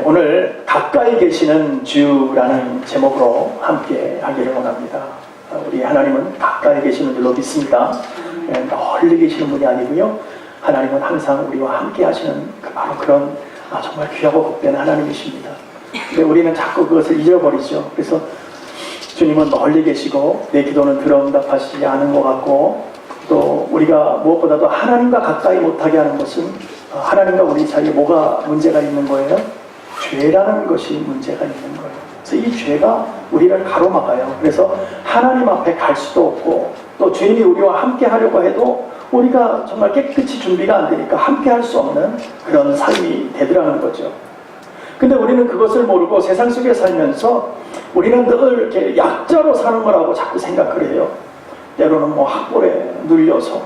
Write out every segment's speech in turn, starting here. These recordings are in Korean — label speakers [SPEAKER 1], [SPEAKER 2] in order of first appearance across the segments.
[SPEAKER 1] 오늘 가까이 계시는 주라는 제목으로 함께 하기를 원합니다. 우리 하나님은 가까이 계시는 줄로 믿습니다. 멀리 계시는 분이 아니고요. 하나님은 항상 우리와 함께 하시는 바로 그런 정말 귀하고 복된 하나님이십니다. 근데 우리는 자꾸 그것을 잊어버리죠. 그래서 주님은 멀리 계시고 내 기도는 들어응답하시지 않은 것 같고, 또 우리가 무엇보다도 하나님과 가까이 못하게 하는 것은 하나님과 우리 사이에 뭐가 문제가 있는 거예요? 죄라는 것이 문제가 있는 거예요. 그래서 이 죄가 우리를 가로막아요. 그래서 하나님 앞에 갈 수도 없고, 또 주님이 우리와 함께 하려고 해도 우리가 정말 깨끗이 준비가 안 되니까 함께 할 수 없는 그런 삶이 되더라는 거죠. 근데 우리는 그것을 모르고 세상 속에 살면서 우리는 늘 이렇게 약자로 사는 거라고 자꾸 생각을 해요. 때로는 학벌에 눌려서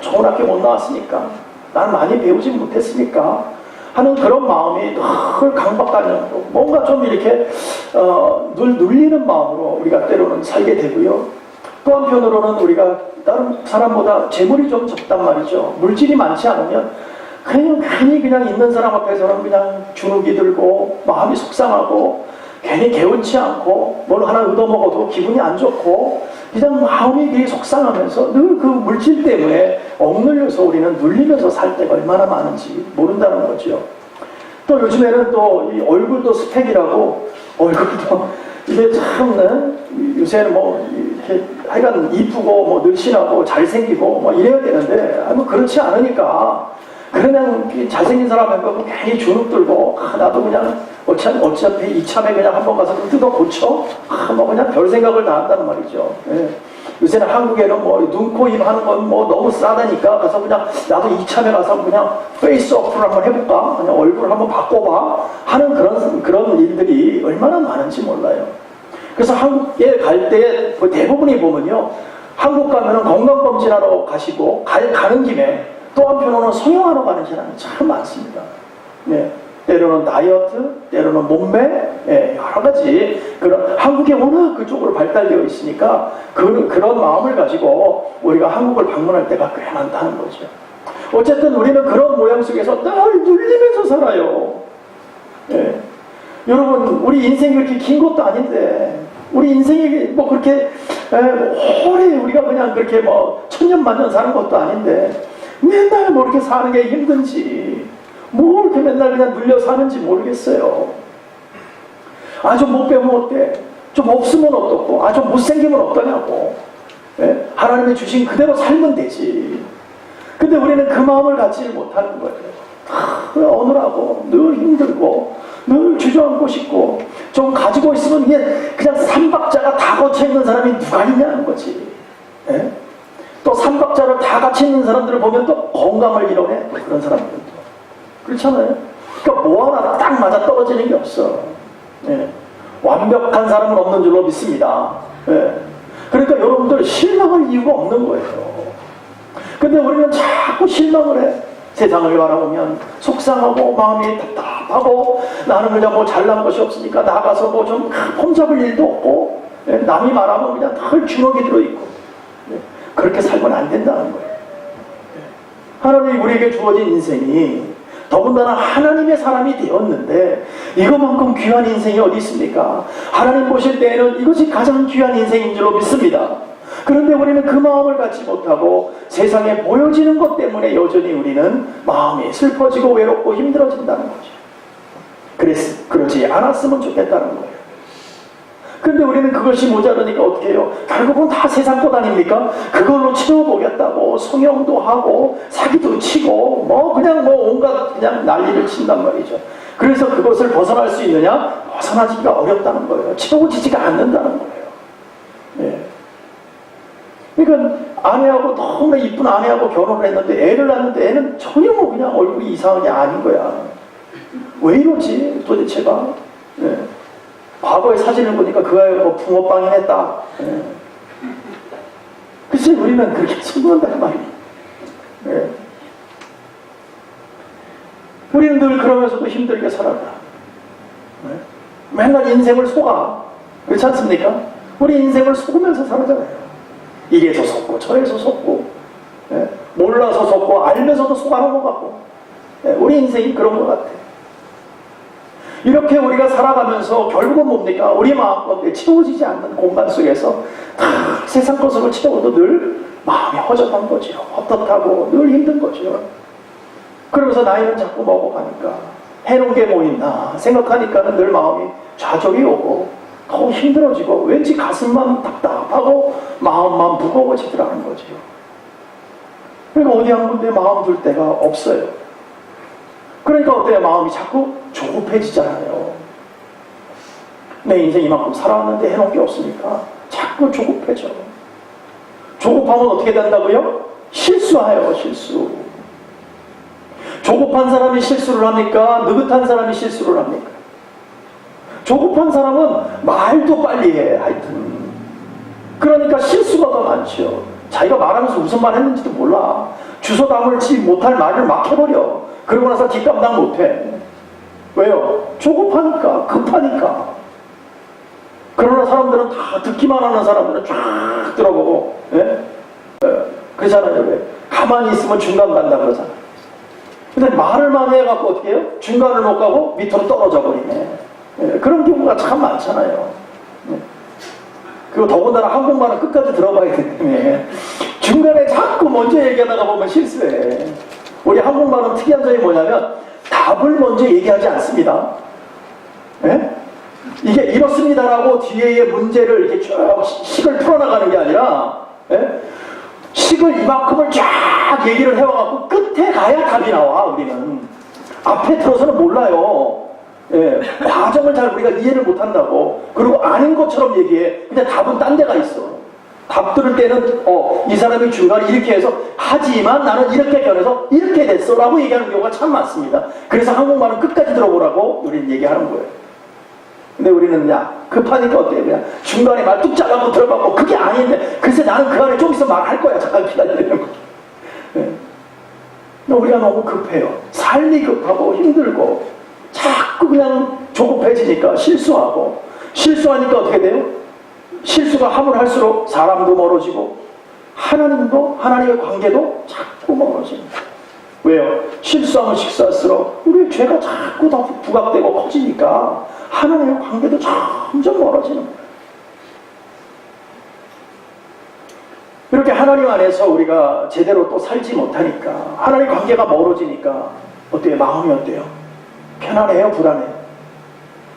[SPEAKER 1] 좋은 학교 못 나왔으니까, 나는 많이 배우지 못했으니까 하는 그런 마음이 늘 강박하는, 뭔가 좀 이렇게 늘 눌리는 마음으로 우리가 때로는 살게 되고요. 또 한편으로는 우리가 다른 사람보다 재물이 좀 적단 말이죠. 물질이 많지 않으면 괜히 있는 사람 앞에서는 그냥 주눅이 들고 마음이 속상하고, 괜히 개운치 않고 뭘 하나 얻어먹어도 기분이 안 좋고 그냥 마음이 되게 속상하면서 늘 그 물질 때문에 억눌려서 우리는 눌리면서 살 때가 얼마나 많은지 모른다는 거죠. 또 요즘에는 또 이 얼굴도 스펙이라고, 얼굴도 이게 참 요새는 이렇게 하여간 이쁘고 늘씬하고 잘생기고 이래야 되는데 그렇지 않으니까 그냥 잘생긴 사람 보고 괜히 주눅 들고, 나도 그냥 어차피 이참에 그냥 한번 가서 뜯어 고쳐 그냥 별 생각을 다 한다는 말이죠. 예. 요새는 한국에는 눈, 코, 입 하는 건 너무 싸다니까 가서 그냥 나도 이참에 가서 그냥 페이스 어플을 한번 해볼까, 그냥 얼굴을 한번 바꿔봐 하는 그런 일들이 얼마나 많은지 몰라요. 그래서 한국에 갈 때 대부분이 보면요, 한국 가면은 건강검진하러 가시고 가는 김에 또 한편으로는 성형하러 가는 사람이 참 많습니다. 네. 때로는 다이어트, 때로는 몸매, 여러 가지 한국에 워낙 그쪽으로 발달되어 있으니까 그런 마음을 가지고 우리가 한국을 방문할 때가 꽤 많다는 거죠. 어쨌든 우리는 그런 모양 속에서 늘 눌리면서 살아요. 예. 여러분, 우리 인생이 그렇게 긴 것도 아닌데, 우리 인생이 그렇게 오래 우리가 그냥 그렇게 천년만년 사는 것도 아닌데 맨날 이렇게 사는 게 힘든지, 이렇게 맨날 그냥 눌려 사는지 모르겠어요. 좀 못 배우면 어때? 좀 없으면 어떻고, 좀 못생기면 어떠냐고. 예? 하나님이 주신 그대로 살면 되지. 근데 우리는 그 마음을 갖지 못하는 거예요. 어느라고 늘 힘들고 늘 주저앉고 싶고, 좀 가지고 있으면 이게 그냥 삼박자가 다 거쳐 있는 사람이 누가 있냐는 거지. 예? 또 삼박자를 다 같이 있는 사람들을 보면 또 건강을 이뤄내, 그런 사람들도 그렇잖아요. 그러니까 뭐 하나 딱 맞아 떨어지는 게 없어. 예. 완벽한 사람은 없는 줄로 믿습니다. 예. 그러니까 여러분들 실망할 이유가 없는 거예요. 근데 우리는 자꾸 실망을 해. 세상을 바라보면 속상하고 마음이 답답하고, 나는 그냥 잘난 것이 없으니까 나가서 좀 폼잡을 일도 없고, 예. 남이 말하면 그냥 늘 주눅이 들어있고, 예. 그렇게 살면 안 된다는 거예요. 예. 하나님이 우리에게 주어진 인생이 더군다나 하나님의 사람이 되었는데 이것만큼 귀한 인생이 어디 있습니까? 하나님 보실 때에는 이것이 가장 귀한 인생인 줄로 믿습니다. 그런데 우리는 그 마음을 갖지 못하고 세상에 보여지는 것 때문에 여전히 우리는 마음이 슬퍼지고 외롭고 힘들어진다는 거죠. 그러지 않았으면 좋겠다는 거예요. 근데 우리는 그것이 모자르니까 어떻게 해요? 결국은 다 세상 것 아닙니까? 그걸로 채워보겠다고 성형도 하고 사기도 치고 그냥 온갖 그냥 난리를 친단 말이죠. 그래서 그것을 벗어날 수 있느냐? 벗어나기가 어렵다는 거예요. 채워지지가 않는다는 거예요. 예. 그러니까 아내하고 너무나 이쁜 아내하고 결혼을 했는데 애를 낳는데 애는 전혀 그냥 얼굴이 이상한 게 아닌 거야. 왜 이러지 도대체가? 예. 과거의 사진을 보니까 그 아이가 붕어빵이 했다. 예. 그치, 우리는 그렇게 소문한단 말이에요. 예. 우리는 늘 그러면서도 힘들게 살았다. 예. 맨날 인생을 속아. 그렇지 않습니까? 우리 인생을 속으면서 살아잖아요. 이게서 속고 저에서 속고, 예. 몰라서 속고 알면서도 속아놓은 것 같고, 예. 우리 인생이 그런 것 같아. 이렇게 우리가 살아가면서 결국은 뭡니까? 우리 마음 가운데 채워지지 않는 공간 속에서 다 세상 것으로 채워도 늘 마음이 허전한 거죠. 헛헛하고 늘 힘든 거죠. 그러면서 나이는 자꾸 먹어가니까 해놓은 게 뭐 있나 생각하니까는 늘 마음이 좌절이 오고 더 힘들어지고 왠지 가슴만 답답하고 마음만 무거워지더라는 거죠. 그러니까 어디 한 군데 마음 둘 데가 없어요. 그러니까 어때요? 마음이 자꾸 조급해지잖아요. 내 인생 이만큼 살아왔는데 해놓은 게 없으니까 자꾸 조급해져. 조급하면 어떻게 된다고요? 실수해요, 실수. 조급한 사람이 실수를 합니까? 느긋한 사람이 실수를 합니까? 조급한 사람은 말도 빨리 해, 하여튼. 그러니까 실수가 더 많죠. 자기가 말하면서 무슨 말 했는지도 몰라. 주워 담을지 못할 말을 막 해버려. 그러고 나서 뒷감당 못해. 왜요? 조급하니까, 급하니까. 그러나 사람들은 다 듣기만 하는 사람들은 쫙 들어보고, 예? 그러잖아요. 왜? 가만히 있으면 중간 간다 그러잖아요. 근데 말을 많이 해갖고 어떻게 해요? 중간을 못 가고 밑으로 떨어져 버리네. 예, 그런 경우가 참 많잖아요. 예. 그리고 더군다나 한국말은 끝까지 들어봐야 되기 때문에 중간에 자꾸 먼저 얘기하다가 보면 실수해. 우리 한국말은 특이한 점이 뭐냐면 답을 먼저 얘기하지 않습니다. 예? 이게 이렇습니다라고 뒤에 문제를 이렇게 쭉 식을 풀어나가는 게 아니라, 예? 식을 이만큼을 쫙 얘기를 해와갖고 끝에 가야 답이 나와. 우리는 앞에 들어서는 몰라요. 예, 과정을 잘 우리가 이해를 못한다고. 그리고 아닌 것처럼 얘기해. 근데 답은 딴 데가 있어. 답 들을 때는 이 사람이 중간에 이렇게 해서 하지만 나는 이렇게 변해서 이렇게 됐어 라고 얘기하는 경우가 참 많습니다. 그래서 한국말은 끝까지 들어보라고 우리는 얘기하는 거예요. 근데 우리는 야 급하니까 어때요? 그냥 중간에 말 뚝 잘라고 들어가고 그게 아닌데 글쎄 나는 그 안에 좀 있으면 말할 거야. 잠깐 기다리는 거. 네. 우리가 너무 급해요. 삶이 급하고 힘들고 자꾸 그냥 조급해지니까 실수하고 실수하니까 어떻게 돼요? 실수가 함을 할수록 사람도 멀어지고 하나님도 하나님의 관계도 자꾸 멀어집니다. 왜요? 실수하면 실수할수록 우리의 죄가 자꾸 더 부각되고 커지니까 하나님의 관계도 점점 멀어지는 거예요. 이렇게 하나님 안에서 우리가 제대로 또 살지 못하니까 하나님 관계가 멀어지니까 어때요? 마음이 어때요? 편안해요? 불안해요?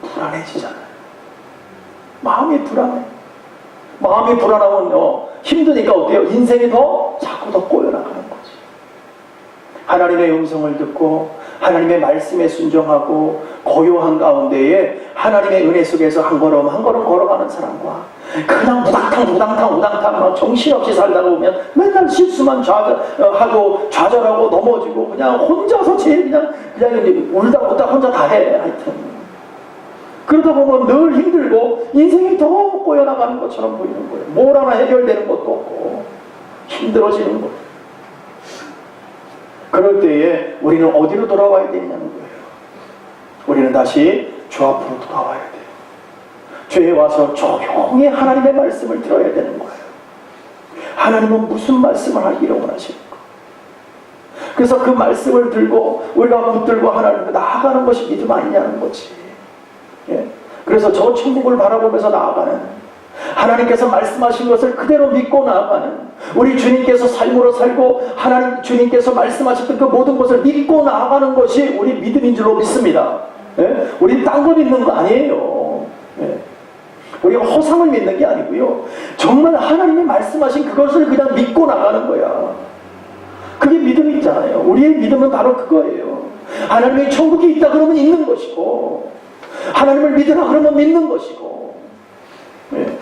[SPEAKER 1] 불안해지잖아요. 마음이 불안해. 마음이 불안하면요 힘드니까 어때요? 인생이 더 자꾸 더 꼬여나가는 거지. 하나님의 음성을 듣고 하나님의 말씀에 순종하고 고요한 가운데에 하나님의 은혜 속에서 한 걸음 한 걸음 걸어가는 사람과 그냥 우당탕 막 정신없이 살다가 보면 맨날 실수만 하고 좌절하고 넘어지고 그냥 혼자서 제일 그냥 울다 혼자 다 해. 하여튼 그러다 보면 늘 힘들고 인생이 더 꼬여나가는 것처럼 보이는 거예요. 뭘 하나 해결되는 것도 없고 힘들어지는 거예요. 그럴 때에 우리는 어디로 돌아와야 되냐는 거예요. 우리는 다시 주 앞으로 돌아와야 돼요. 주에 와서 조용히 하나님의 말씀을 들어야 되는 거예요. 하나님은 무슨 말씀을 하기를 원하십니까? 그래서 그 말씀을 들고 우리가 붙들고 하나님께 나아가는 것이 믿음 아니냐는 거지. 예. 그래서 저 천국을 바라보면서 나아가는 하나님께서 말씀하신 것을 그대로 믿고 나아가는 우리 주님께서 삶으로 살고 하나님 주님께서 말씀하셨던 그 모든 것을 믿고 나아가는 것이 우리 믿음인 줄로 믿습니다. 예? 우리 딴 거 믿는 거 아니에요. 예. 우리가 허상을 믿는 게 아니고요. 정말 하나님이 말씀하신 그것을 그냥 믿고 나가는 거야. 그게 믿음이잖아요. 우리의 믿음은 바로 그거예요. 하나님의 천국이 있다 그러면 있는 것이고 하나님을 믿으라 그러면 믿는 것이고 예.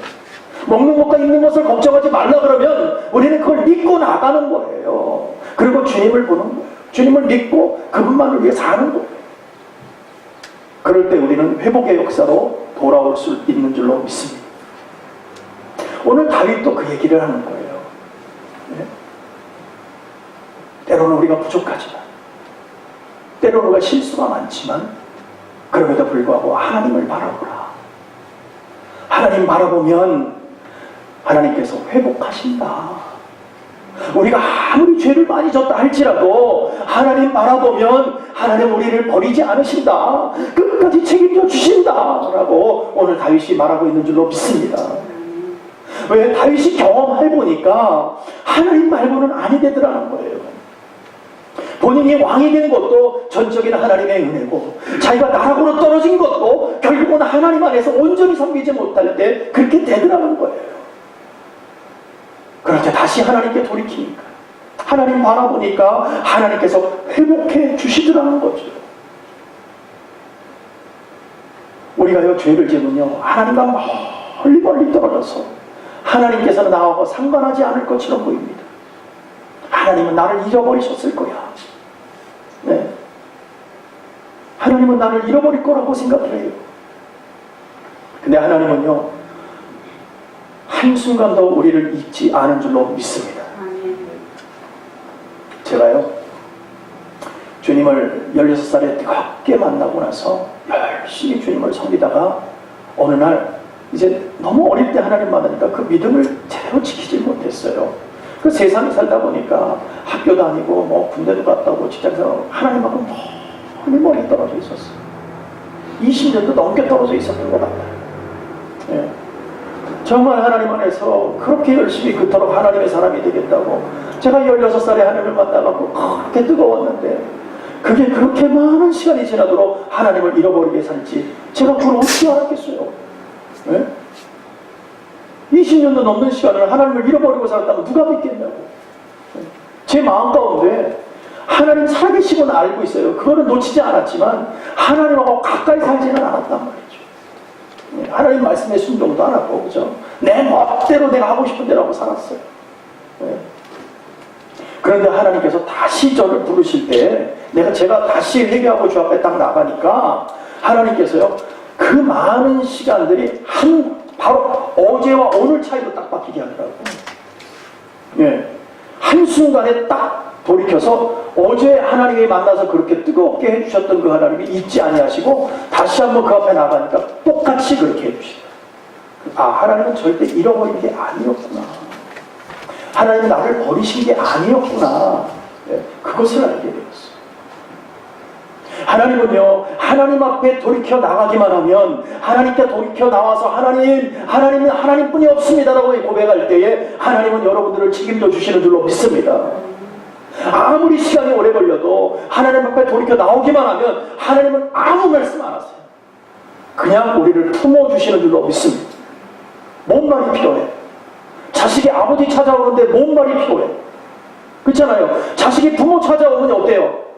[SPEAKER 1] 먹는 것과 입는 것을 걱정하지 말라 그러면 우리는 그걸 믿고 나가는 거예요. 그리고 주님을 보는 거예요. 주님을 믿고 그분만을 위해 사는 거예요. 그럴 때 우리는 회복의 역사로 돌아올 수 있는 줄로 믿습니다. 오늘 다윗도 그 얘기를 하는 거예요. 예. 때로는 우리가 부족하지만 때로는 우리가 실수가 많지만 그럼에도 불구하고 하나님을 바라보라. 하나님 바라보면 하나님께서 회복하신다. 우리가 아무리 죄를 많이 졌다 할지라도 하나님 바라보면 하나님 우리를 버리지 않으신다. 끝까지 책임져 주신다. 라고 오늘 다윗이 말하고 있는 줄로 믿습니다. 왜? 다윗이 경험해보니까 하나님 말고는 아니 되더라는 거예요. 본인이 왕이 된 것도 전적인 하나님의 은혜고, 자기가 나락으로 떨어진 것도 결국은 하나님 안에서 온전히 섬기지 못할 때 그렇게 되더라는 거예요. 그럴 때 다시 하나님께 돌이키니까, 하나님 바라보니까 하나님께서 회복해 주시더라는 거죠. 우리가요, 죄를 지으면요, 하나님과 멀리 떨어져서 하나님께서는 나하고 상관하지 않을 것처럼 보입니다. 하나님은 나를 잃어버리셨을 거야. 네. 하나님은 나를 잃어버릴 거라고 생각을 해요. 근데 하나님은요, 한순간도 우리를 잊지 않은 줄로 믿습니다. 제가요, 주님을 16살에 뜨겁게 만나고 나서 열심히 주님을 섬기다가 어느 날 이제 너무 어릴 때 하나님 만나니까 그 믿음을 제대로 지키지 못했어요. 그 세상에 살다 보니까 학교 다니고 뭐 군대도 갔다 오고 직장에서 하나님하고 멀리 떨어져 있었어요. 20년도 넘게 떨어져 있었던 것 같아요. 예. 정말 하나님 안에서 그렇게 열심히 그토록 하나님의 사람이 되겠다고 제가 16살에 하나님을 만나갖고 그렇게 뜨거웠는데, 그게 그렇게 많은 시간이 지나도록 하나님을 잃어버리게 살지 제가 그걸 어떻게 알았겠어요? 예? 20년도 넘는 시간을 하나님을 잃어버리고 살았다면 누가 믿겠냐고. 제 마음 가운데 하나님 살아계시고는 알고 있어요. 그거는 놓치지 않았지만 하나님하고 가까이 살지는 않았단 말이죠. 하나님 말씀에 순종도 안 하고, 그죠? 내 멋대로 내가 하고 싶은 대로 하고 살았어요. 그런데 하나님께서 다시 저를 부르실 때, 제가 다시 회개하고 주 앞에 딱 나가니까 하나님께서요, 그 많은 시간들이 바로 어제와 오늘 차이로 딱 바뀌게 하더라고요. 예. 한순간에 딱 돌이켜서 어제 하나님이 만나서 그렇게 뜨겁게 해주셨던 그 하나님이 잊지 아니하시고 다시 한번 그 앞에 나가니까 똑같이 그렇게 해주시다. 하나님은 절대 잃어버린 게 아니었구나. 하나님은 나를 버리신 게 아니었구나. 예. 그것을 알게 되었어요. 하나님은요, 하나님 앞에 돌이켜 나가기만 하면, 하나님께 돌이켜 나와서 하나님은 하나님뿐이 없습니다라고 고백할 때에 하나님은 여러분들을 책임져 주시는 줄로 믿습니다. 아무리 시간이 오래 걸려도 하나님 앞에 돌이켜 나오기만 하면 하나님은 아무 말씀 안 하세요. 그냥 우리를 품어주시는 줄로 믿습니다. 뭔 말이 필요해? 자식이 아버지 찾아오는데 뭔 말이 필요해? 그렇잖아요. 자식이 부모 찾아오면 어때요?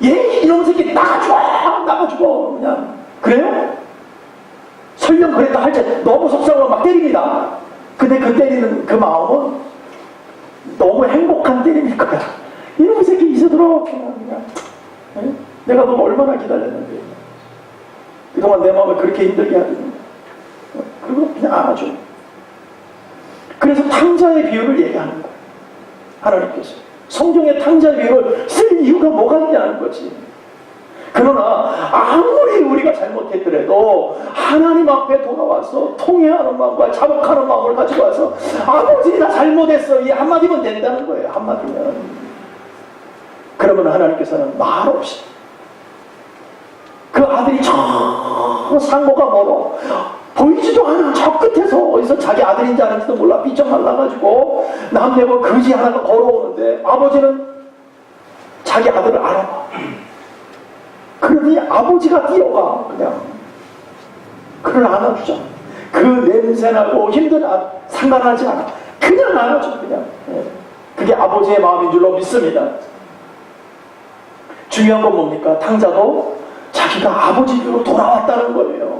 [SPEAKER 1] 얘 이놈 새끼 나가주고 그냥 그래요? 설령 그랬다 할지 너무 속상하고 막 때립니다. 근데 그 때리는 그 마음은 너무 행복한 때림일 거야. 이놈 새끼 잊어들어 그냥. 내가 너 얼마나 기다렸는데 그동안 내 마음을 그렇게 힘들게 하더니 그리고 그냥 안아줘. 그래서 탕자의 비유를 얘기하는 거예요. 하나님께서 성경에 탕자의 비유를 쓸 이유가 뭐가 있냐는 거지. 그러나 아무리 우리가 잘못했더라도 하나님 앞에 돌아와서 통회하는 마음과 자복하는 마음을 가지고 와서 아버지 나 잘못했어, 이 한마디면 된다는 거예요. 한마디면. 그러면 하나님께서는 말없이 그 아들이 저 상고가 멀어 보이지도 않아. 저 끝에서 어디서 자기 아들인지 아닌지도 몰라 삐쩍 말라가지고 남매고 거지 하나가 걸어오는데 아버지는 자기 아들을 알아봐. 그러니 아버지가 뛰어가 그냥 그를 안아주자. 그 냄새나고 힘든 상관하지 않아. 그냥 안아줘 그냥. 그게 아버지의 마음인 줄로 믿습니다. 중요한 건 뭡니까? 탕자도 자기가 아버지로 돌아왔다는 거예요.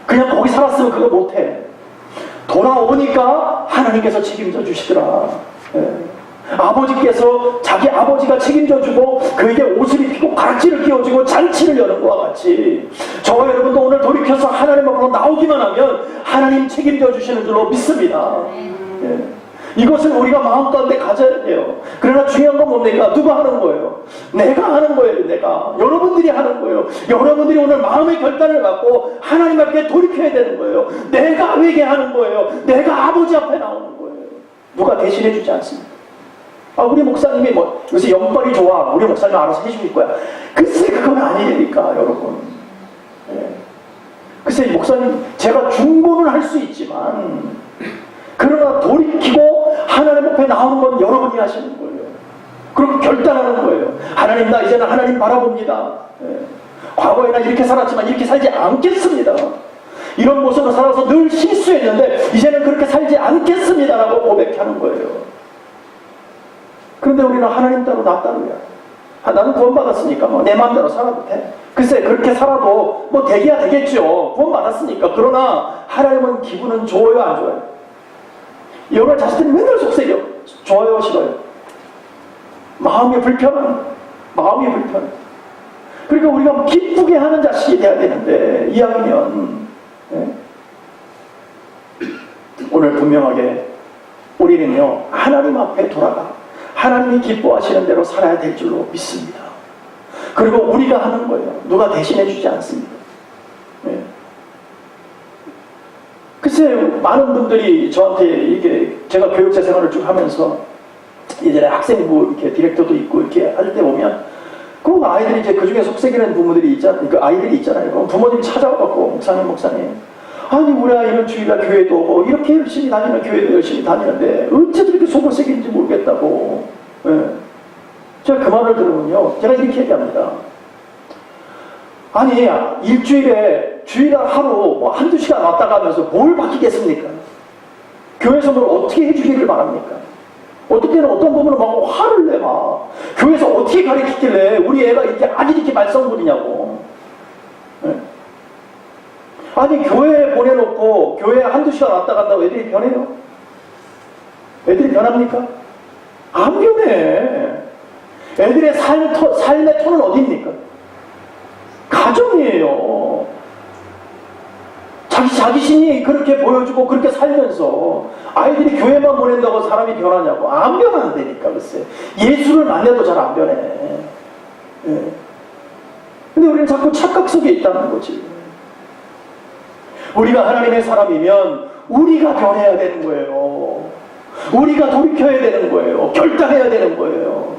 [SPEAKER 1] 그냥 거기 살았으면 그거 못해. 돌아오니까 하나님께서 책임져 주시더라. 아버지께서 자기 아버지가 책임져 주고 그에게 옷을 입히고 가락지를 끼워주고 잔치를 여는 것과 같이 저와 여러분도 오늘 돌이켜서 하나님 앞으로 나오기만 하면 하나님 책임져 주시는 줄로 믿습니다. 이것을 우리가 마음 가운데 가져야 돼요. 그러나 중요한 건 뭡니까? 누가 하는 거예요? 내가 하는 거예요. 내가. 여러분들이 하는 거예요. 여러분들이 오늘 마음의 결단을 갖고 하나님 앞에 돌이켜야 되는 거예요. 내가 회개하는 거예요. 내가 아버지 앞에 나오는 거예요. 누가 대신해 주지 않습니다. 아, 우리 목사님이 뭐 요새 영벌이 좋아, 우리 목사님 알아서 해줄 거야. 글쎄 그건 아니니까 여러분. 예. 글쎄 목사님 제가 중보는 할 수 있지만 그러나 돌이키고 하나님 앞에 나오는 건 여러분이 하시는 거예요. 그리고 결단하는 거예요. 하나님, 나 이제는 하나님 바라봅니다. 예. 과거에 나 이렇게 살았지만 이렇게 살지 않겠습니다. 이런 모습으로 살아서 늘 실수했는데 이제는 그렇게 살지 않겠습니다라고 고백하는 거예요. 그런데 우리는 하나님 따로 나 따로야. 나는 구원 받았으니까 뭐 내 마음대로 살아도 돼. 글쎄 그렇게 살아도 뭐 되기야 되겠죠. 구원 받았으니까. 그러나 하나님은 기분은 좋아요 안 좋아요? 여러 자식들이 맨날 속색여. 좋아요 싫어요? 마음이 불편한. 그러니까 우리가 기쁘게 하는 자식이 돼야 되는데 이왕이면 오늘 분명하게 우리는요 하나님 앞에 돌아가 하나님이 기뻐하시는 대로 살아야 될 줄로 믿습니다. 그리고 우리가 하는 거예요. 누가 대신해 주지 않습니다. 네. 글쎄 많은 분들이 저한테 이게 제가 교육자 생활을 쭉 하면서 예전에 학생부 이렇게 디렉터도 있고 이렇게 할 때 보면 그 아이들이 이제 그 중에 속색이는 부모들이 있잖아요. 그 아이들이 있잖아요. 그럼 부모님이 찾아와갖고 목사님 아니 우리 아이는 주일날 교회도 오고 이렇게 열심히 다니는 교회도 열심히 다니는데 어째 저렇게 속을 새기는지 모르겠다고. 예. 제가 그 말을 들으면요 제가 이렇게 얘기합니다. 아니 일주일에 주일날 하루 뭐 한두 시간 왔다 가면서 뭘 바뀌겠습니까? 교회에서 뭘 어떻게 해주기를 바랍니까? 어떨 때는 어떤 부분은 막 화를 내 막. 교회에서 어떻게 가르치길래 우리 애가 이렇게 아직 이렇게 말썽부리냐고. 네? 아니 교회에 보내놓고 교회에 한두 시간 왔다 간다고 애들이 변해요? 애들이 변합니까? 안 변해. 애들의 삶의 톤은 어디입니까? 가정이에요. 자기신이 그렇게 보여주고 그렇게 살면서 아이들이 교회만 보낸다고 사람이 변하냐고. 안 변한다니까 글쎄. 예수를 만나도 잘 안 변해. 예. 근데 우리는 자꾸 착각 속에 있다는 거지. 우리가 하나님의 사람이면 우리가 변해야 되는 거예요. 우리가 돌이켜야 되는 거예요. 결단해야 되는 거예요.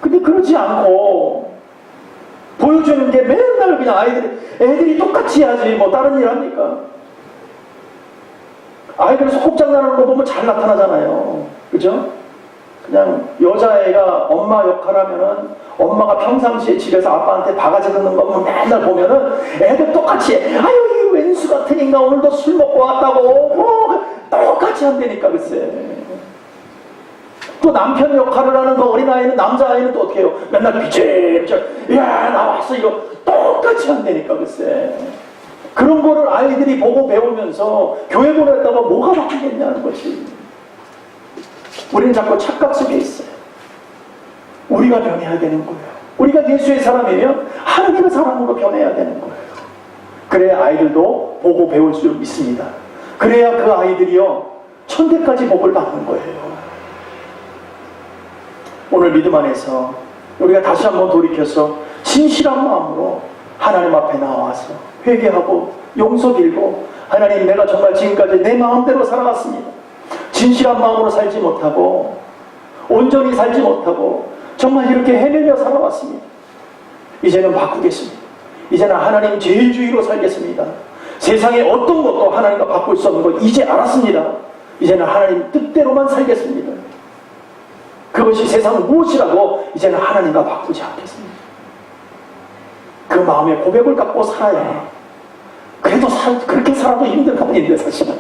[SPEAKER 1] 근데 그러지 않고 보여주는 게 맨날 그냥 애들이 똑같이 해야지 뭐 다른 일 합니까? 아이들 소꿉장난하는 거 보면 잘 나타나잖아요. 그죠? 그냥 여자애가 엄마 역할하면은 엄마가 평상시에 집에서 아빠한테 바가지 긁는 거 맨날 보면은 애들 똑같이 해. 아유 이 왼수 같은 인간 오늘도 술 먹고 왔다고 뭐 똑같이 한다니까 글쎄. 또 남편 역할을 하는 거 어린아이는 남자아이는 또 어떻게 해요? 맨날 비틀비틀 야 나왔어 이거 똑같이 한다니까 글쎄. 그런 거를 아이들이 보고 배우면서 교회 보냈다고 뭐가 바뀌겠냐는 거지. 우리는 자꾸 착각 속에 있어요. 우리가 변해야 되는 거예요. 우리가 예수의 사람이면 하나님의 사람으로 변해야 되는 거예요. 그래야 아이들도 보고 배울 줄 믿습니다. 그래야 그 아이들이요 천대까지 복을 받는 거예요. 오늘 믿음 안에서 우리가 다시 한번 돌이켜서 진실한 마음으로 하나님 앞에 나와서 회개하고 용서 빌고 하나님 내가 정말 지금까지 내 마음대로 살아갔습니다. 진실한 마음으로 살지 못하고 온전히 살지 못하고 정말 이렇게 헤매며 살아왔습니다. 이제는 바꾸겠습니다. 이제는 하나님 제일주의로 살겠습니다. 세상에 어떤 것도 하나님과 바꿀 수 없는 것 이제 알았습니다. 이제는 하나님 뜻대로만 살겠습니다. 그것이 세상 무엇이라도 이제는 하나님과 바꾸지 않겠습니다. 그 마음의 고백을 갖고 살아야 그래도 그렇게 살아도 힘들까 보는데 사실은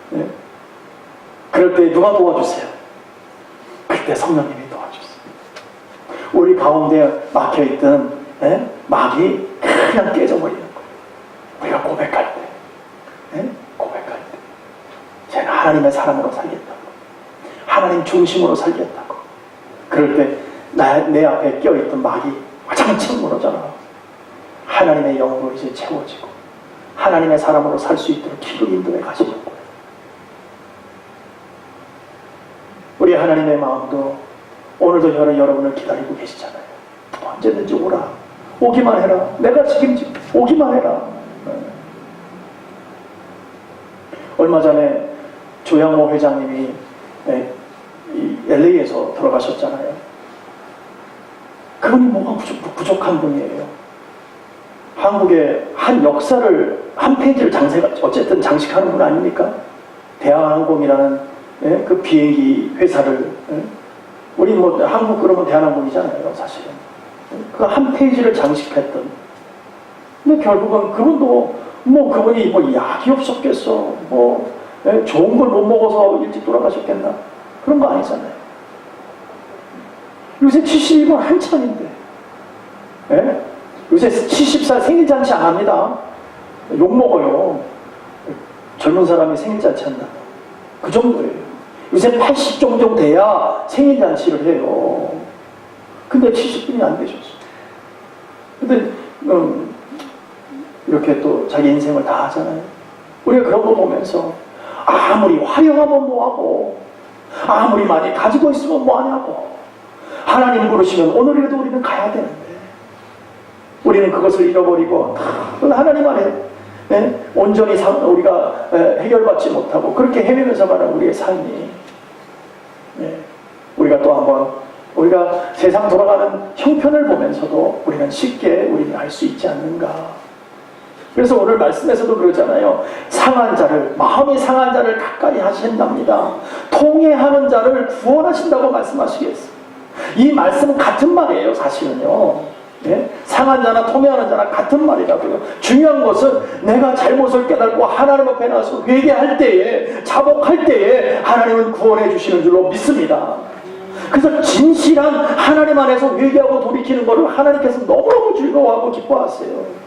[SPEAKER 1] 네. 그럴 때 누가 도와주세요? 그때 성령님이 도와주세요. 우리 가운데 막혀있던 네? 막이 그냥 깨져버리는 거예요. 우리가 고백할 때 네? 고백할 때 쟤는 하나님의 사람으로 살겠다고 하나님 중심으로 살겠다고 그럴 때 내 앞에 껴있던 막이 와장창 무너져나 하나님의 영으로 이제 채워지고 하나님의 사람으로 살 수 있도록 기도 인도해 가시는 거예요. 우리 하나님의 마음도 오늘도 여러분을 기다리고 계시잖아요. 언제든지 오라. 오기만 해라. 내가 책임지고 오기만 해라. 얼마 전에 조양호 회장님이 이 LA에서 돌아가셨잖아요. 그분이 뭐가 부족한 분이에요. 한국의 한 역사를, 한 페이지를 어쨌든 장식하는 분 아닙니까? 대한항공이라는, 예? 그 비행기 회사를, 예? 우리 뭐 한국 그러면 대한항공이잖아요, 사실은. 그 한 페이지를 장식했던. 근데 결국은 그분도 뭐 그분이 뭐 약이 없었겠어, 뭐 예? 좋은 걸 못 먹어서 일찍 돌아가셨겠나, 그런 거 아니잖아요. 요새 70이면 한참인데, 예? 요새 70살 생일잔치 안 합니다. 욕먹어요. 젊은 사람이 생일잔치 한다. 그 정도예요. 요새 80 정도 돼야 생일잔치를 해요. 근데 70분이 안 되셨어. 근데 이렇게 또 자기 인생을 다 하잖아요. 우리가 그런 거 보면서 아무리 화려하면 뭐하고, 아무리 많이 가지고 있으면 뭐하냐고. 하나님 부르시면 오늘이라도 우리는 가야 되는데 우리는 그것을 잃어버리고 하나님 안에, 예? 온전히 우리가 해결받지 못하고 그렇게 헤매면서 가는 우리의 삶이, 예? 우리가 또 한번 우리가 세상 돌아가는 형편을 보면서도 우리는 쉽게 우리는 알 수 있지 않는가. 그래서 오늘 말씀에서도 그러잖아요. 상한 자를, 마음이 상한 자를 가까이 하신답니다. 통회하는 자를 구원하신다고 말씀하시겠어요. 이 말씀은 같은 말이에요, 사실은요. 예? 상한 자나 통회하는 자나 같은 말이라고요. 중요한 것은 내가 잘못을 깨닫고 하나님 앞에 나서 회개할 때에, 자복할 때에 하나님은 구원해 주시는 줄로 믿습니다. 그래서 진실한 하나님 안에서 회개하고 돌이키는 것을 하나님께서 너무너무 즐거워하고 기뻐하세요.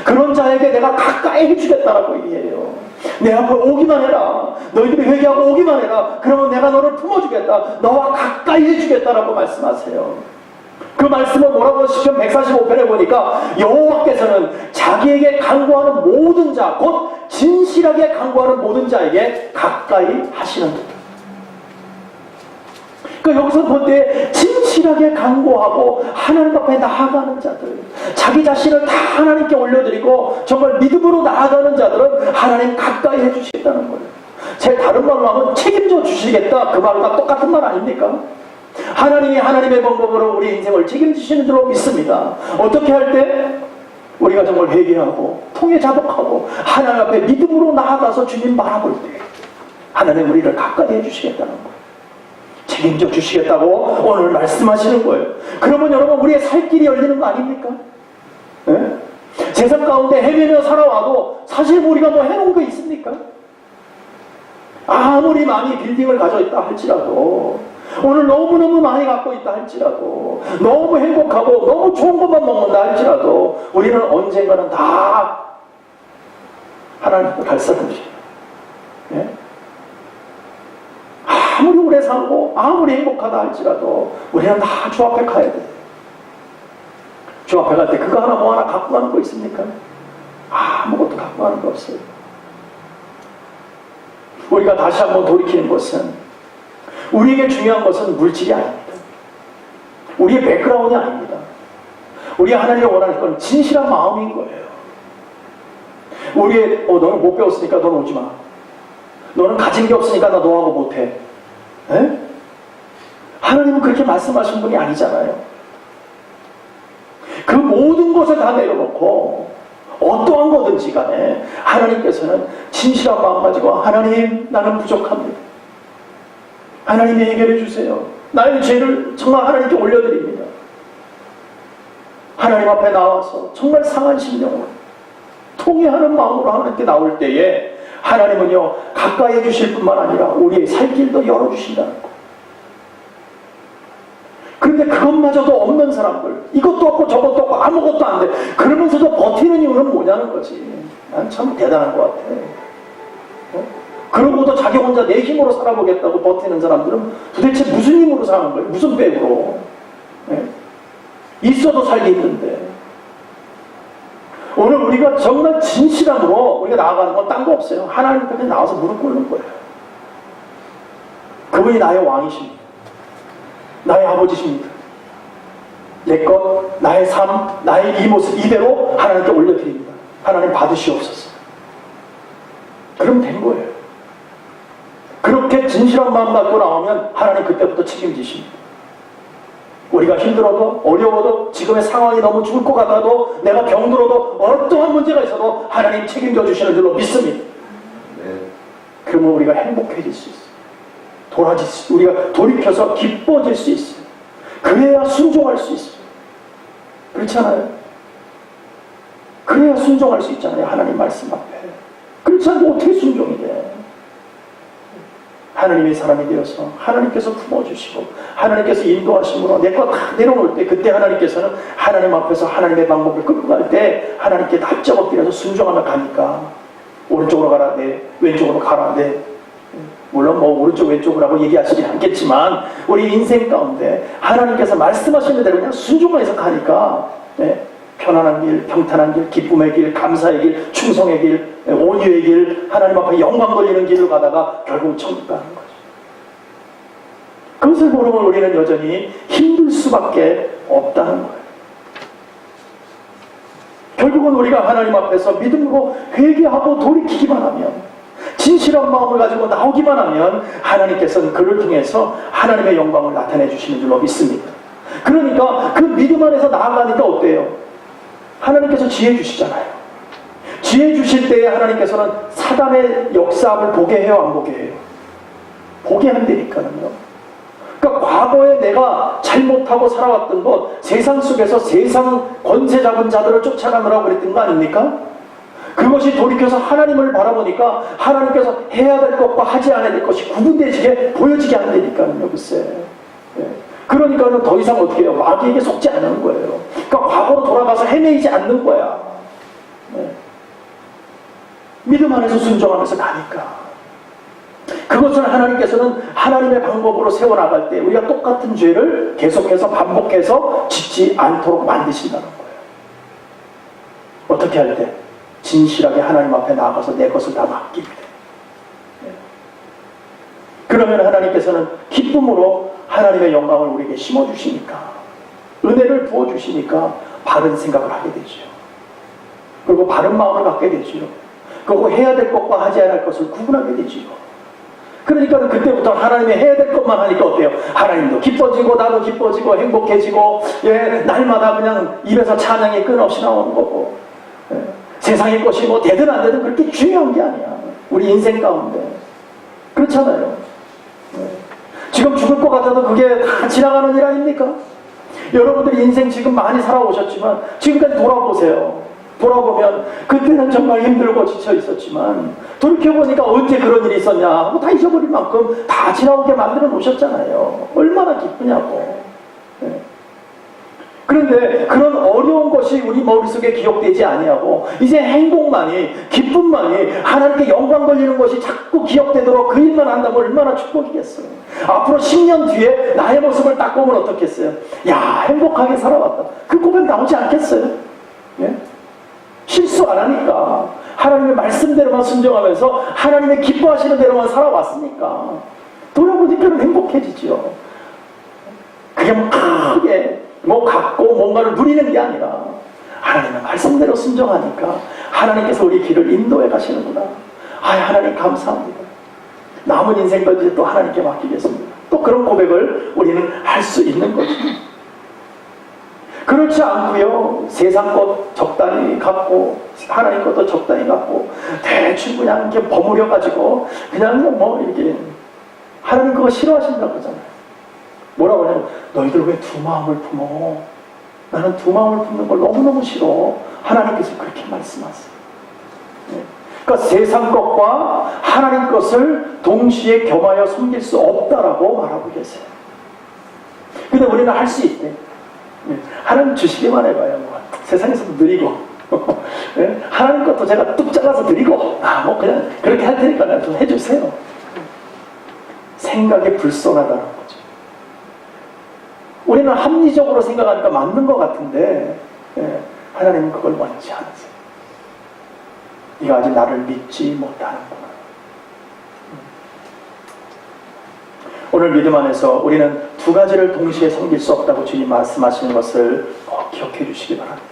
[SPEAKER 1] 그런 자에게 내가 가까이 해주겠다라고 얘기해요. 내 앞에 오기만 해라. 너희들이 회개하고 오기만 해라. 그러면 내가 너를 품어주겠다. 너와 가까이 해주겠다라고 말씀하세요. 그 말씀은 뭐라고 시편 145편에 보니까 여호와께서는 자기에게 간구하는 모든 자, 곧 진실하게 간구하는 모든 자에게 가까이 하시는 것. 그러니까 여기서 볼 때 진실하게 간구하고 하나님 앞에 나아가는 자들, 자기 자신을 다 하나님께 올려드리고 정말 믿음으로 나아가는 자들은 하나님 가까이 해주시겠다는 거예요. 제 다른 말로 하면 책임져 주시겠다, 그 말과 똑같은 말 아닙니까? 하나님이 하나님의 방법으로 우리 인생을 책임지시는 줄로 믿습니다. 어떻게 할 때? 우리가 정말 회개하고 통해 자복하고 하나님 앞에 믿음으로 나아가서 주님 바라볼 때 하나님 우리를 가까이 해주시겠다는 거예요. 책임져 주시겠다고 오늘 말씀하시는 거예요. 그러면 여러분 우리의 살 길이 열리는 거 아닙니까? 네? 세상 가운데 헤매며 살아와도 사실 우리가 뭐 해놓은 거 있습니까? 아무리 많이 빌딩을 가져 있다 할지라도, 오늘 너무너무 많이 갖고 있다 할지라도, 너무 행복하고 너무 좋은 것만 먹는다 할지라도 우리는 언젠가는 다 하나님께 갈 사람이에요. 네? 아무리 오래 살고 아무리 행복하다 할지라도 우리는 다 주 앞에 가야 돼. 주 앞에 갈 때 그거 하나 뭐 하나 갖고 가는 거 있습니까? 아무것도 갖고 가는 거 없어요. 우리가 다시 한번 돌이키는 것은, 우리에게 중요한 것은 물질이 아닙니다. 우리의 백그라운드이 아닙니다. 우리 하나님이 원하는 건 진실한 마음인 거예요. 우리의 너는 못 배웠으니까 너는 오지 마. 너는 가진 게 없으니까 나 너하고 못해. 에? 하나님은 그렇게 말씀하신 분이 아니잖아요. 그 모든 것을 다 내려놓고 어떠한 거든지 간에 하나님께서는 진실한 마음 가지고, 하나님 나는 부족합니다. 하나님이 해결해 주세요. 나의 죄를 정말 하나님께 올려드립니다. 하나님 앞에 나와서 정말 상한 심령으로 통회하는 마음으로 하나님께 나올 때에 하나님은요 가까이 해주실 뿐만 아니라 우리의 살 길도 열어주신다는 거. 그런데 그것마저도 없는 사람들, 이것도 없고 저것도 없고 아무것도 안 돼, 그러면서도 버티는 이유는 뭐냐는 거지. 난 참 대단한 것 같아. 그러고도 자기 혼자 내 힘으로 살아보겠다고 버티는 사람들은 도대체 무슨 힘으로 사는 거예요? 무슨 백으로? 있어도 살기 힘든데. 오늘 우리가 정말 진실함으로 우리가 나아가는 건 딴 거 없어요. 하나님 앞에 나와서 무릎 꿇는 거예요. 그분이 나의 왕이십니다. 나의 아버지십니다. 내 것, 나의 삶, 나의 이 모습 이대로 하나님께 올려드립니다. 하나님 받으시옵소서. 그럼 된 거예요. 그렇게 진실한 마음 갖고 나오면 하나님 그때부터 책임지십니다. 우리가 힘들어도 어려워도 지금의 상황이 너무 죽을 것 같아도 내가 병들어도 어떠한 문제가 있어도 하나님 책임져 주시는 줄로 믿습니다. 그러면 우리가 행복해질 수 있어요. 우리가 돌이켜서 기뻐질 수 있어요. 그래야 순종할 수 있어요. 그렇잖아요. 그래야 순종할 수 있잖아요. 하나님 말씀 앞에. 그렇지 않고 어떻게 순종이 돼? 하나님의 사람이 되어서 하나님께서 품어주시고 하나님께서 인도하심으로 내 거 다 내려놓을 때 그때 하나님께서는 하나님 앞에서 하나님의 방법을 끌고 갈 때 하나님께 납작 엎드려서 순종하며 가니까 오른쪽으로 가라 네 왼쪽으로 가라 네 물론 뭐 오른쪽 왼쪽으로라고 얘기하시지 않겠지만 우리 인생 가운데 하나님께서 말씀하시는 대로 그냥 순종해서 가니까 네, 편안한 길, 평탄한 길, 기쁨의 길, 감사의 길, 충성의 길, 온유의 길, 하나님 앞에 영광 돌리는 길을 가다가 결국 천국 가는 거죠. 그것을 모르면 우리는 여전히 힘들 수밖에 없다는 거예요. 결국은 우리가 하나님 앞에서 믿음으로 회개하고 돌이키기만 하면 진실한 마음을 가지고 나오기만 하면 하나님께서는 그를 통해서 하나님의 영광을 나타내 주시는 줄로 믿습니다. 그러니까 그 믿음 안에서 나아가니까 어때요? 하나님께서 지혜 주시잖아요. 지혜 주실 때에 하나님께서는 사단의 역사를 보게 해요, 안 보게 해요? 보게 한다니까요. 그러니까 과거에 내가 잘못하고 살아왔던 것, 세상 속에서 세상 권세 잡은 자들을 쫓아가느라고 그랬던 거 아닙니까? 그것이 돌이켜서 하나님을 바라보니까 하나님께서 해야 될 것과 하지 않아야 될 것이 구분되지게 보여지게 안 되니까요, 글쎄. 그러니까는 더 이상 어떻게 해요? 마귀에게 속지 않는 거예요. 그러니까 과거로 돌아가서 헤매이지 않는 거야. 믿음 안에서 순종하면서 가니까. 그것은 하나님께서는 하나님의 방법으로 세워나갈 때 우리가 똑같은 죄를 계속해서 반복해서 짓지 않도록 만드신다는 거예요. 어떻게 할 때? 진실하게 하나님 앞에 나아가서 내 것을 다 맡길 때. 그러면 하나님께서는 기쁨으로 하나님의 영광을 우리에게 심어주시니까 은혜를 부어주시니까 바른 생각을 하게 되죠. 그리고 바른 마음을 갖게 되죠. 그리고 해야 될 것과 하지 않을 것을 구분하게 되죠. 그러니까 그때부터 하나님이 해야 될 것만 하니까 어때요? 하나님도 기뻐지고 나도 기뻐지고 행복해지고 날마다 그냥 입에서 찬양이 끊임없이 나오는 거고 세상의 것이 뭐 되든 안 되든 그렇게 중요한 게 아니야. 우리 인생 가운데 그렇잖아요. 지금 죽을 것 같아도 그게 다 지나가는 일 아닙니까? 여러분들이 인생 지금 많이 살아오셨지만 지금까지 돌아보세요. 돌아보면 그때는 정말 힘들고 지쳐 있었지만 돌이켜보니까 언제 그런 일이 있었냐 하고 다 잊어버릴 만큼 다 지나오게 만들어 놓으셨잖아요. 얼마나 기쁘냐고. 그런데 그런 어려운 것이 우리 머릿속에 기억되지 아니하고 이제 행복만이 기쁨만이 하나님께 영광 돌리는 것이 자꾸 기억되도록 그 일만 한다면 얼마나 축복이겠어요. 앞으로 10년 뒤에 나의 모습을 딱 보면 어떻겠어요? 야 행복하게 살아왔다. 그 고백 나오지 않겠어요? 예? 실수 안 하니까 하나님의 말씀대로만 순종하면서 하나님의 기뻐하시는 대로만 살아왔으니까 돌아보니까 행복해지죠. 그게 뭐 크게 뭐 갖고 뭔가를 누리는 게 아니라 하나님의 말씀대로 순종하니까 하나님께서 우리 길을 인도해 가시는구나. 하나님 감사합니다. 남은 인생까지 또 하나님께 맡기겠습니다. 또 그런 고백을 우리는 할 수 있는 거죠. 그렇지 않고요. 세상 것 적당히 갖고 하나님 것도 적당히 갖고 대충 그냥 이렇게 버무려 가지고 그냥 뭐 이렇게 하나님 그거 싫어하신다고 그러잖아요. 뭐라고 하냐면 너희들 왜 두 마음을 품어? 나는 두 마음을 품는 걸 너무너무 싫어. 하나님께서 그렇게 말씀하세요. 그러니까 세상 것과 하나님 것을 동시에 겸하여 섬길 수 없다라고 말하고 계세요. 근데 우리는 할 수 있대. 하나님 주시기만 해봐요. 뭐. 세상에서도 드리고 하나님 것도 제가 뚝 잘라서 드리고 뭐 그냥 그렇게 할 테니까 좀 해주세요. 생각에 불손하다는 거죠. 우리는 합리적으로 생각하니까 맞는 것 같은데 하나님은 그걸 원치 않으세요. 네가 아직 나를 믿지 못하는구나. 오늘 믿음 안에서 우리는 두 가지를 동시에 섬길 수 없다고 주님 말씀하시는 것을 꼭 기억해 주시기 바랍니다.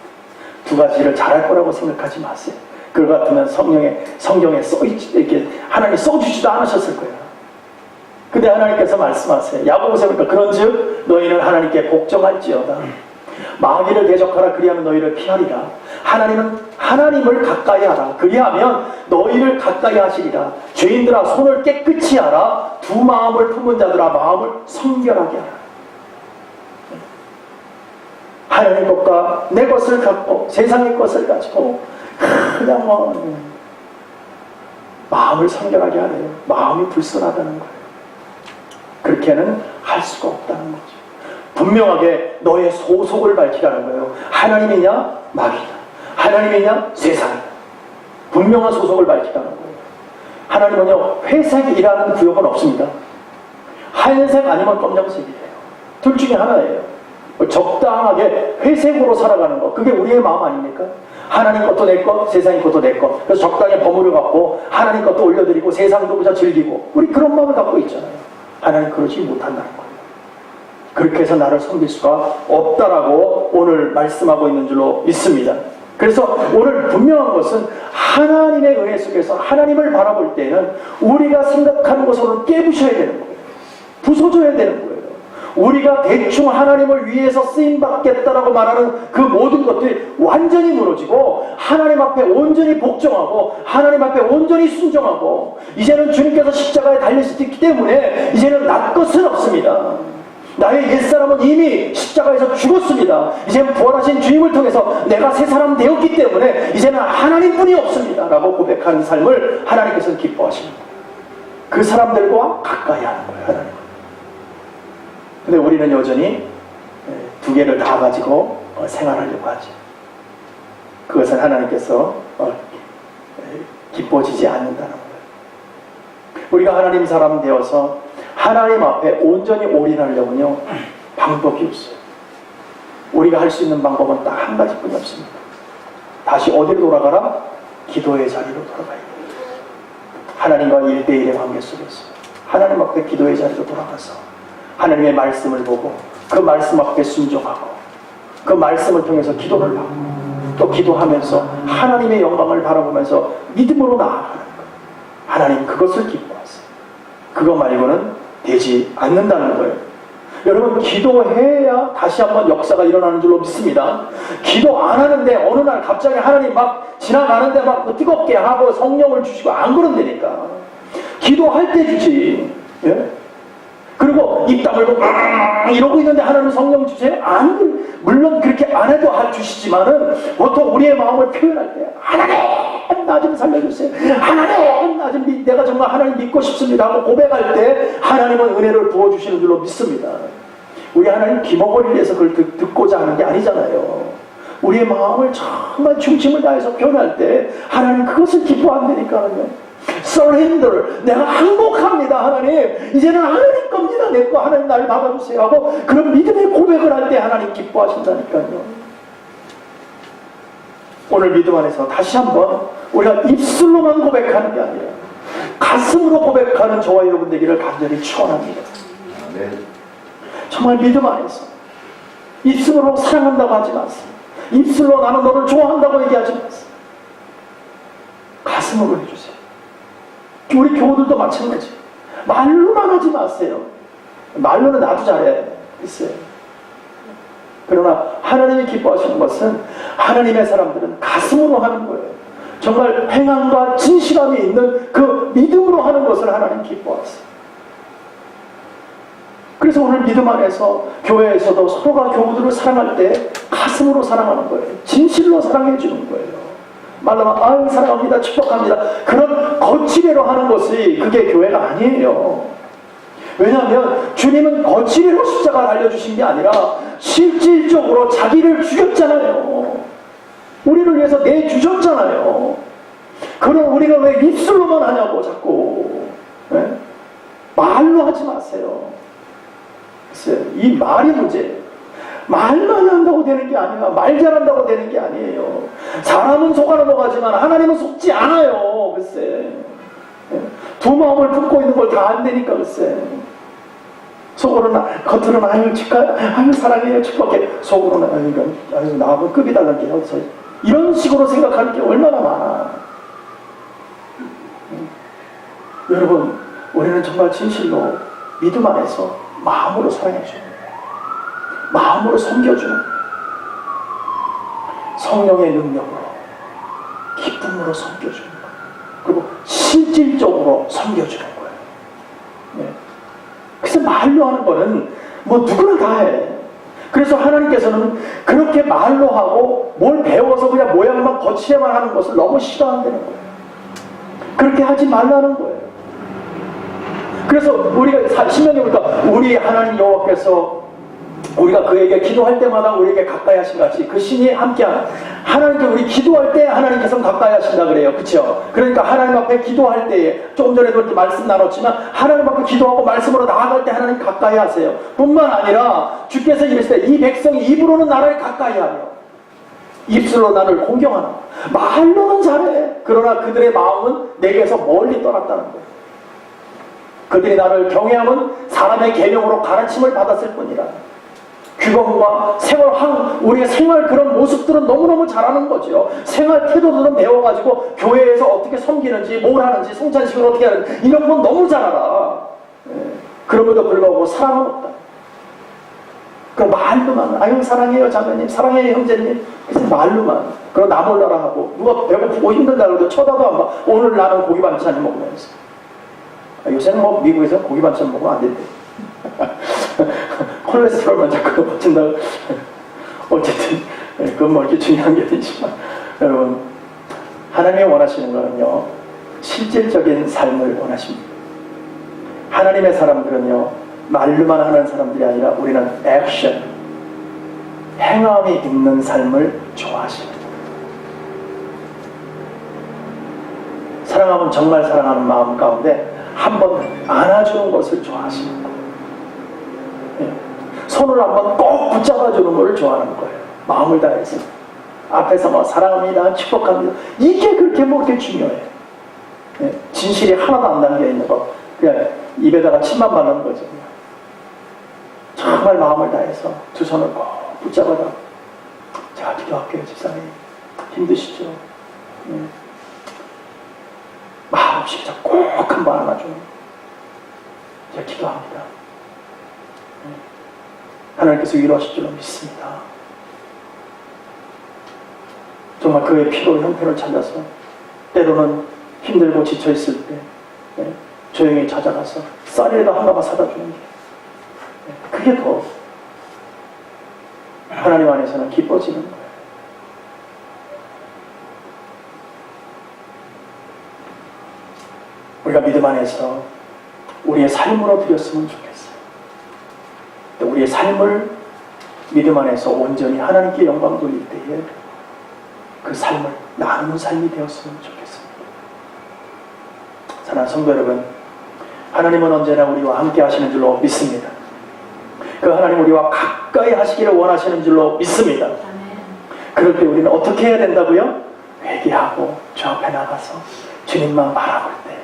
[SPEAKER 1] 두 가지를 잘할 거라고 생각하지 마세요. 그거 같으면 성경에 써있지, 이렇게 하나님이 써주지도 않으셨을 거예요. 근데 하나님께서 말씀하세요. 야고보서 보니까 그런즉 너희는 하나님께 복종할지어다. 마귀를 대적하라. 그리하면 너희를 피하리라. 하나님은 하나님을 가까이 하라. 그리하면 너희를 가까이 하시리라. 죄인들아 손을 깨끗이 하라. 두 마음을 품은 자들아 마음을 성결하게 하라. 하나님 것과 내 것을 갖고 세상의 것을 가지고 그냥 마음을 성결하게 하래요. 마음이 불순하다는 거예요. 그렇게는 할 수가 없다는 거죠. 분명하게 너의 소속을 밝히라는 거예요. 하나님이냐 마귀냐, 하나님이냐 세상이냐. 분명한 소속을 밝히라는 거예요. 하나님은요 회색이라는 구역은 없습니다. 하얀색 아니면 검정색이에요. 둘 중에 하나예요. 적당하게 회색으로 살아가는 거, 그게 우리의 마음 아닙니까? 하나님 것도 내 것, 세상의 것도 내 것. 그래서 적당히 버무려 갖고 하나님 것도 올려드리고 세상도 그저 즐기고, 우리 그런 마음을 갖고 있잖아요. 하나님 그러지 못한다는 거예요. 그렇게 해서 나를 섬길 수가 없다라고 오늘 말씀하고 있는 줄로 믿습니다. 그래서 오늘 분명한 것은 하나님의 은혜 속에서 하나님을 바라볼 때는 우리가 생각하는 것으로 깨부셔야 되는 거예요. 부숴줘야 되는 거예요. 우리가 대충 하나님을 위해서 쓰임받겠다라고 말하는 그 모든 것들이 완전히 무너지고 하나님 앞에 온전히 복종하고 하나님 앞에 온전히 순종하고, 이제는 주님께서 십자가에 달리셨기 때문에 이제는 나 것은 없습니다. 나의 옛사람은 이미 십자가에서 죽었습니다. 이제는 부활하신 주님을 통해서 내가 새 사람 되었기 때문에 이제는 하나님뿐이 없습니다 라고 고백하는 삶을 하나님께서는 기뻐하십니다. 그 사람들과 가까이 하는 거예요. 하나님. 근데 우리는 여전히 두 개를 다 가지고 생활하려고 하죠. 그것은 하나님께서 기뻐지지 않는다는 거예요. 우리가 하나님 사람 되어서 하나님 앞에 온전히 올인하려면요 방법이 없어요. 우리가 할 수 있는 방법은 딱 한 가지뿐이 없습니다. 다시 어디로 돌아가라? 기도의 자리로 돌아가야 돼요. 하나님과 1대1의 관계 속에서 하나님 앞에 기도의 자리로 돌아가서 하나님의 말씀을 보고 그 말씀 앞에 순종하고 그 말씀을 통해서 기도를 하고 또 기도하면서 하나님의 영광을 바라보면서 믿음으로 나아가는 거예요. 하나님 그것을 기뻐하세요. 그거 말고는 되지 않는다는 거예요. 여러분 기도해야 다시 한번 역사가 일어나는 줄로 믿습니다. 기도 안 하는데 어느 날 갑자기 하나님 막 지나가는데 막 뜨겁게 하고 성령을 주시고 안 그런다니까. 기도할 때 주지. 예? 그리고 입 다물고 이러고 있는데 하나님 성령 주세요? 안, 물론 그렇게 안 해도 주시지만은 보통 우리의 마음을 표현할 때 하나님 나 좀 살려주세요. 하나님 나 좀 내가 정말 하나님 믿고 싶습니다 하고 고백할 때 하나님은 은혜를 부어주시는 줄로 믿습니다. 우리 하나님 기먹거리를 위해서 그걸 듣고자 하는 게 아니잖아요. 우리의 마음을 정말 중심을 다해서 표현할 때 하나님 그것을 기뻐한다니까요. surrender, 내가 항복합니다 하나님. 이제는 하나님 겁니다. 내 거 하나님 나를 받아주세요 하고 그런 믿음의 고백을 할 때 하나님 기뻐하신다니까요. 오늘 믿음 안에서 다시 한번 우리가 입술로만 고백하는 게 아니라 가슴으로 고백하는 저와 여러분 되기를 간절히 축원합니다. 정말 믿음 안에서 입술로 사랑한다고 하지 마세요. 입술로 나는 너를 좋아한다고 얘기하지 마세요. 가슴으로 해주세요. 우리 교우들도 마찬가지. 말로만 하지 마세요. 말로는 나도 잘해. 글쎄요. 그러나 하나님이 기뻐하시는 것은 하나님의 사람들은 가슴으로 하는 거예요. 정말 행함과 진실함이 있는 그 믿음으로 하는 것을 하나님 기뻐하세요. 그래서 오늘 믿음 안에서 교회에서도 서로가 교우들을 사랑할 때 가슴으로 사랑하는 거예요. 진실로 사랑해 주는 거예요. 말로만 아유 사랑합니다 축복합니다 그런 거칠애로 하는 것이 그게 교회가 아니에요. 왜냐하면 주님은 거칠애로 십자가를 알려주신 게 아니라 실질적으로 자기를 죽였잖아요. 우리를 위해서 내주셨잖아요. 그럼 우리가 왜 입술로만 하냐고 자꾸. 네? 말로 하지 마세요. 글쎄요, 이 말이 문제예요. 말만 한다고 되는 게 아니라 말 잘한다고 되는 게 아니에요. 사람은 속아 넘어가지만 하나님은 속지 않아요. 글쎄 두 마음을 품고 있는 걸 다 안 되니까 글쎄 속으로는 겉으로는 아유 축하 아유 사랑해요 축복해 속으로는 아유 나하고 급이 다른 게 어디서 이런 식으로 생각하는 게 얼마나 많아. 여러분 우리는 정말 진실로 믿음 안에서 마음으로 사랑해주는 거예요. 마음으로 섬겨주는 거예요. 성령의 능력으로 기쁨으로 섬겨주는 거예요. 그리고 실질적으로 섬겨주는 거예요. 네. 그래서 말로 하는 거는 뭐 누구나 다 해. 그래서 하나님께서는 그렇게 말로 하고 뭘 배워서 그냥 모양만 거치게만 하는 것을 너무 싫어한다는 거예요. 그렇게 하지 말라는 거예요. 그래서 우리가 신명에 보니까 우리 하나님 여호와께서 우리가 그에게 기도할 때마다 우리에게 가까이 하신 같이 그 신이 함께한 하나님께 우리 기도할 때 하나님께서 가까이 하신다 그래요. 그렇죠? 그러니까 하나님 앞에 기도할 때에 조금 전에도 이렇게 말씀 나눴지만 하나님 앞에 기도하고 말씀으로 나아갈 때 하나님 가까이 하세요. 뿐만 아니라 주께서 이르시되 이 백성이 입으로는 나를 가까이 하며 입술로 나를 공경하나 말로는 잘해. 그러나 그들의 마음은 내게서 멀리 떠났다는 거예요. 그들이 나를 경외함은 사람의 계명으로 가르침을 받았을 뿐이라. 규범과 우리의 생활 그런 모습들은 너무너무 잘하는 거죠. 생활 태도들은 배워가지고 교회에서 어떻게 섬기는지 뭘 하는지 성찬식을 어떻게 하는지 이런 건 너무 잘 알아. 그럼에도 불구하고 사랑은 없다. 그 말로만 아유 사랑해요 자매님 사랑해요 형제님 그래서 말로만 그럼 나 몰라라 하고 누가 배고프고 힘들다 그래도 쳐다도 안 봐. 오늘 나는 고기 반찬을 먹으면서 요새는 뭐 미국에서 고기 반찬 먹으면 안 된대. 콜레스테롤만 자꾸 붙인다고. 어쨌든 그건 뭐 이렇게 중요한 게 아니지만 여러분 하나님이 원하시는 거는요 실질적인 삶을 원하십니다. 하나님의 사람들은요 말로만 하는 사람들이 아니라 우리는 액션 행함이 있는 삶을 좋아하십니다. 사랑하면 정말 사랑하는 마음 가운데 한번 안아주는 것을 좋아하십니다. 손을 한번 꼭 붙잡아주는 것을 좋아하는 거예요. 마음을 다해서 앞에서 뭐 사랑합니다 축복합니다 이게 그렇게 뭐 그렇게 중요해요. 진실이 하나도 안 담겨있는 거 그냥 입에다가 침만 바르는 거죠. 정말 마음을 다해서 두 손을 꼭 붙잡아다 제가 기도할게요 집사님 힘드시죠? 마음없이 꼭 한 번 안아주는 제가 기도합니다. 하나님께서 위로하실 줄로 믿습니다. 정말 그의 피로 형편을 찾아서 때로는 힘들고 지쳐있을 때 조용히 찾아가서 쌀이라도 하나만 사다 주는 게 그게 더 하나님 안에서는 기뻐지는 거예요. 우리가 믿음 안에서 우리의 삶으로 드렸으면 좋겠어요. 우리의 삶을 믿음 안에서 온전히 하나님께 영광 돌릴 때에 그 삶을 나누는 삶이 되었으면 좋겠습니다. 사랑하는 성도 여러분, 하나님은 언제나 우리와 함께 하시는 줄로 믿습니다. 그 하나님 우리와 가까이 하시기를 원하시는 줄로 믿습니다. 그럴 때 우리는 어떻게 해야 된다고요? 회개하고 주 앞에 나가서 주님만 바라볼 때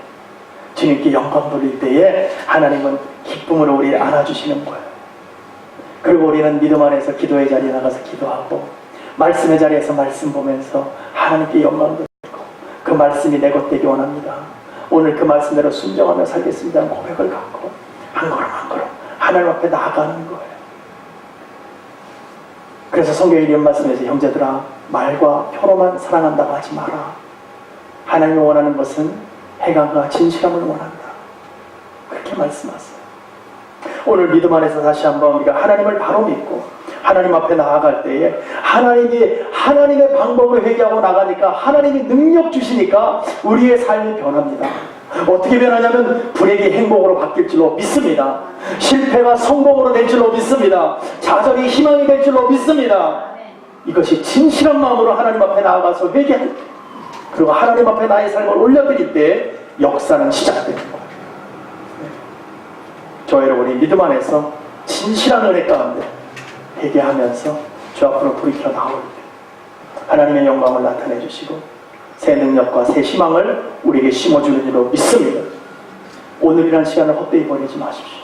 [SPEAKER 1] 주님께 영광 돌릴 때에 하나님은 기쁨으로 우리를 안아주시는 거예요. 그리고 우리는 믿음 안에서 기도의 자리에 나가서 기도하고 말씀의 자리에서 말씀 보면서 하나님께 영광 돌리고 그 말씀이 내 것 되기 원합니다. 오늘 그 말씀대로 순종하며 살겠습니다는 고백을 갖고 한 걸음 한 걸음 하나님 앞에 나아가는 거예요. 그래서 성경에 이런 말씀에서 형제들아 말과 혀로만 사랑한다고 하지 마라. 하나님이 원하는 것은 행함과 진실함을 원한다. 그렇게 말씀하세요. 오늘 믿음 안에서 다시 한번 우리가 하나님을 바로 믿고 하나님 앞에 나아갈 때에 하나님의 방법으로 회개하고 나가니까 하나님이 능력 주시니까 우리의 삶이 변합니다. 어떻게 변하냐면 불행이 행복으로 바뀔 줄로 믿습니다. 실패가 성공으로 될 줄로 믿습니다. 좌절이 희망이 될 줄로 믿습니다. 이것이 진실한 마음으로 하나님 앞에 나아가서 회개할 때 그리고 하나님 앞에 나의 삶을 올려드릴 때 역사는 시작되는 거예요. 저 여러분이 믿음 안에서 진실한 은혜 가운데 회개하면서 주 앞으로 돌이켜 나올 때 하나님의 영광을 나타내 주시고 새 능력과 새 희망을 우리에게 심어주는 줄로 믿습니다. 오늘이란 시간을 헛되이 보내지 마십시오.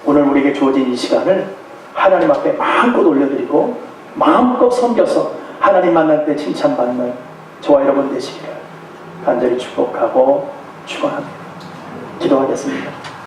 [SPEAKER 1] 오늘 우리에게 주어진 이 시간을 하나님 앞에 마음껏 올려드리고 마음껏 섬겨서 하나님 만날 때 칭찬받는 저와 여러분 되시기를 간절히 축복하고 축원합니다. 기도하겠습니다.